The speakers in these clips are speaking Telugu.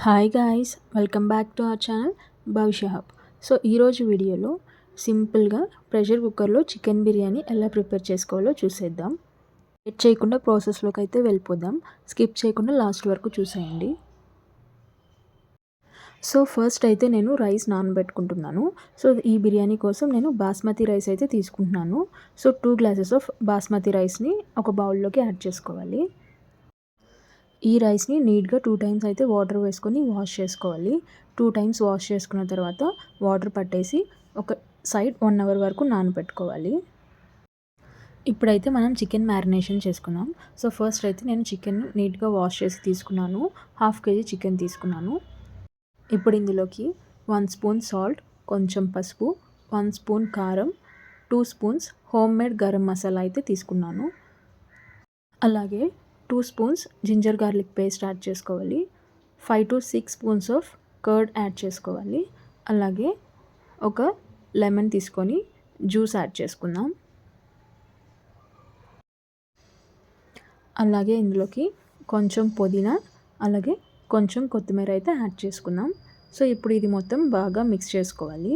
Hi guys, welcome back to our channel భవిష్య హబ్. సో ఈరోజు వీడియోలో సింపుల్గా ప్రెషర్ కుక్కర్లో చికెన్ బిర్యానీ ఎలా ప్రిపేర్ చేసుకోవాలో చూసేద్దాం. లేట్ చేయకుండా ప్రాసెస్లోకి అయితే వెళ్ళిపోదాం. స్కిప్ చేయకుండా లాస్ట్ వరకు చూసేయండి. సో ఫస్ట్ అయితే నేను రైస్ నానబెట్టుకుంటున్నాను. సో ఈ బిర్యానీ కోసం నేను బాస్మతి రైస్ అయితే తీసుకుంటున్నాను. సో 2 గ్లాసెస్ ఆఫ్ బాస్మతి రైస్ని ఒక బౌల్లోకి యాడ్ చేసుకోవాలి. ఈ రైస్ని నీట్గా 2 టైమ్స్ అయితే వాటర్ వేసుకొని వాష్ చేసుకోవాలి. 2 టైమ్స్ వాష్ చేసుకున్న తర్వాత వాటర్ పట్టేసి ఒక సైడ్ 1 అవర్ వరకు నానబెట్టుకోవాలి. ఇప్పుడైతే మనం చికెన్ మ్యారినేషన్ చేసుకుందాం. సో ఫస్ట్ అయితే నేను చికెన్ నీట్గా వాష్ చేసి తీసుకున్నాను. 1/2 kg చికెన్ తీసుకున్నాను. ఇప్పుడు ఇందులోకి 1 స్పూన్ సాల్ట్, కొంచెం పసుపు, 1 స్పూన్ కారం, 2 spoons home made garam masala అయితే తీసుకున్నాను. అలాగే 2 spoons ginger garlic paste add చేసుకోవాలి. 5 to 6 spoons of curd add చేసుకోవాలి. అలాగే ఒక లెమన్ తీసుకొని జ్యూస్ యాడ్ చేసుకుందాం. అలాగే ఇందులోకి కొంచెం పుదీనా, అలాగే కొంచెం కొత్తిమీర అయితే యాడ్ చేసుకుందాం. సో ఇప్పుడు ఇది మొత్తం బాగా మిక్స్ చేసుకోవాలి.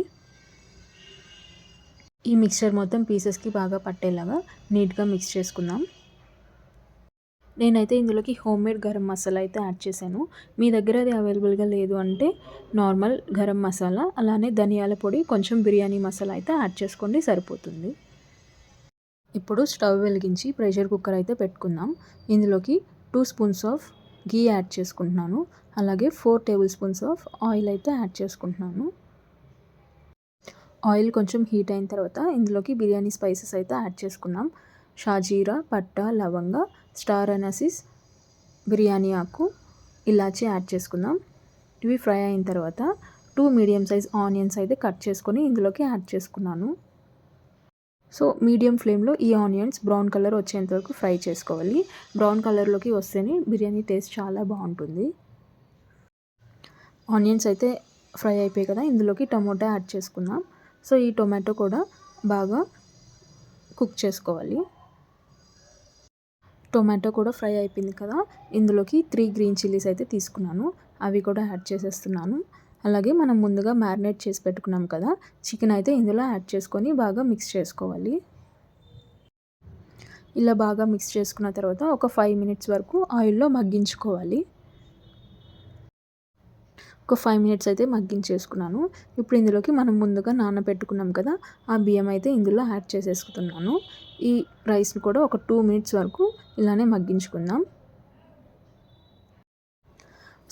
ఈ మిక్చర్ మొత్తం పీసెస్కి బాగా పట్టేలాగా నీట్గా మిక్స్ చేసుకుందాం. నేనైతే ఇందులోకి హోమ్ మేడ్ గరం మసాలా అయితే యాడ్ చేశాను. మీ దగ్గర అది అవైలబుల్గా లేదు అంటే నార్మల్ గరం మసాలా, అలానే ధనియాల పొడి, కొంచెం బిర్యానీ మసాలా అయితే యాడ్ చేసుకోండి, సరిపోతుంది. ఇప్పుడు స్టవ్ వెలిగించి ప్రెషర్ కుక్కర్ అయితే పెట్టుకుందాం. ఇందులోకి 2 స్పూన్స్ ఆఫ్ గీ యాడ్ చేసుకుంటున్నాను. అలాగే 4 టేబుల్ స్పూన్స్ ఆఫ్ ఆయిల్ అయితే యాడ్ చేసుకుంటున్నాను. ఆయిల్ కొంచెం హీట్ అయిన తర్వాత ఇందులోకి బిర్యానీ స్పైసెస్ అయితే యాడ్ చేసుకుందాం. షాజీరా, పట్టా, లవంగ, స్టార్ అనసిస్, బిర్యానీ ఆకు, ఇలాచీ యాడ్ చేసుకుందాం. ఇవి ఫ్రై అయిన తర్వాత 2 మీడియం సైజ్ ఆనియన్స్ అయితే కట్ చేసుకొని ఇందులోకి యాడ్ చేసుకున్నాను. సో మీడియం ఫ్లేమ్లో ఈ ఆనియన్స్ బ్రౌన్ కలర్ వచ్చేంత వరకు ఫ్రై చేసుకోవాలి. బ్రౌన్ కలర్లోకి వస్తేనే బిర్యానీ టేస్ట్ చాలా బాగుంటుంది. ఆనియన్స్ అయితే ఫ్రై అయిపోయాయి కదా, ఇందులోకి టమోటా యాడ్ చేసుకుందాం. సో ఈ టొమాటో కూడా బాగా కుక్ చేసుకోవాలి. టొమాటో కూడా ఫ్రై అయిపోయింది కదా, ఇందులోకి 3 గ్రీన్ చిల్లీస్ అయితే తీసుకున్నాను. అవి కూడా యాడ్ చేసేస్తున్నాను. అలాగే మనం ముందుగా మ్యారినేట్ చేసి పెట్టుకున్నాం కదా చికెన్, అయితే ఇందులో యాడ్ చేసుకొని బాగా మిక్స్ చేసుకోవాలి. ఇలా బాగా మిక్స్ చేసుకున్న తర్వాత ఒక 5 మినిట్స్ వరకు ఆయిల్లో మగ్గించుకోవాలి. ఒక 5 మినిట్స్ అయితే మగ్గించేసుకున్నాను. ఇప్పుడు ఇందులోకి మనం ముందుగా నానబెట్టుకున్నాం కదా ఆ బియ్యం అయితే ఇందులో యాడ్ చేసేసుకున్నాను. ఈ రైస్ని కూడా ఒక 2 మినిట్స్ వరకు ఇలానే మగ్గించుకుందాం.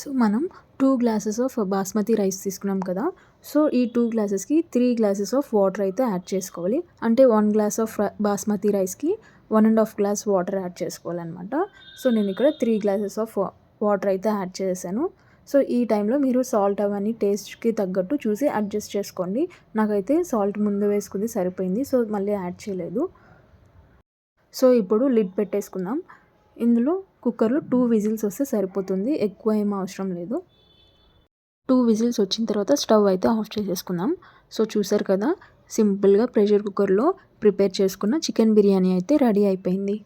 సో మనం 2 గ్లాసెస్ ఆఫ్ బాస్మతి రైస్ తీసుకున్నాం కదా, సో ఈ 2 గ్లాసెస్కి 3 గ్లాసెస్ ఆఫ్ వాటర్ అయితే యాడ్ చేసుకోవాలి. అంటే 1 గ్లాస్ ఆఫ్ బాస్మతి రైస్కి 1.5 గ్లాస్ వాటర్ యాడ్ చేసుకోవాలన్నమాట. సో నేను ఇక్కడ 3 గ్లాసెస్ ఆఫ్ వాటర్ అయితే యాడ్ చేశాను. సో ఈ టైంలో మీరు సాల్ట్ అవన్నీ టేస్ట్కి తగ్గట్టు చూసి అడ్జస్ట్ చేసుకోండి. నాకైతే సాల్ట్ ముందు వేసుకుంది సరిపోయింది, సో మళ్ళీ యాడ్ చేయలేదు. సో ఇప్పుడు లిడ్ పెట్టేసుకుందాం. ఇందులో కుక్కర్లో 2 విజిల్స్ వస్తే సరిపోతుంది, ఎక్కువ ఏం అవసరం లేదు. 2 విజిల్స్ వచ్చిన తర్వాత స్టవ్ అయితే ఆఫ్ చేసేసుకుందాం. సో చూసారు కదా, సింపుల్గా ప్రెషర్ కుక్కర్లో ప్రిపేర్ చేసుకున్న చికెన్ బిర్యానీ అయితే రెడీ అయిపోయింది.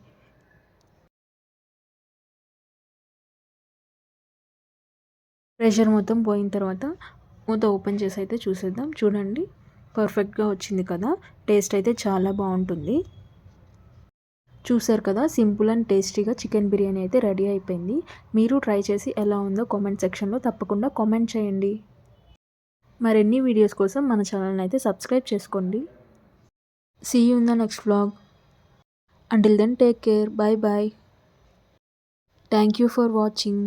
ప్రెషర్ మొత్తం పోయిన తర్వాత మూత ఓపెన్ చేసి అయితే చూసేద్దాం. చూడండి, పర్ఫెక్ట్గా వచ్చింది కదా, టేస్ట్ అయితే చాలా బాగుంటుంది. చూసారు కదా, సింపుల్ అండ్ టేస్టీగా చికెన్ బిర్యానీ అయితే రెడీ అయిపోయింది. మీరు ట్రై చేసి ఎలా ఉందో కామెంట్ సెక్షన్లో తప్పకుండా కామెంట్ చేయండి. మరిన్ని వీడియోస్ కోసం మన ఛానల్ని అయితే సబ్స్క్రైబ్ చేసుకోండి. See you in the next vlog. Until then take care. Bye bye. Thank you for watching.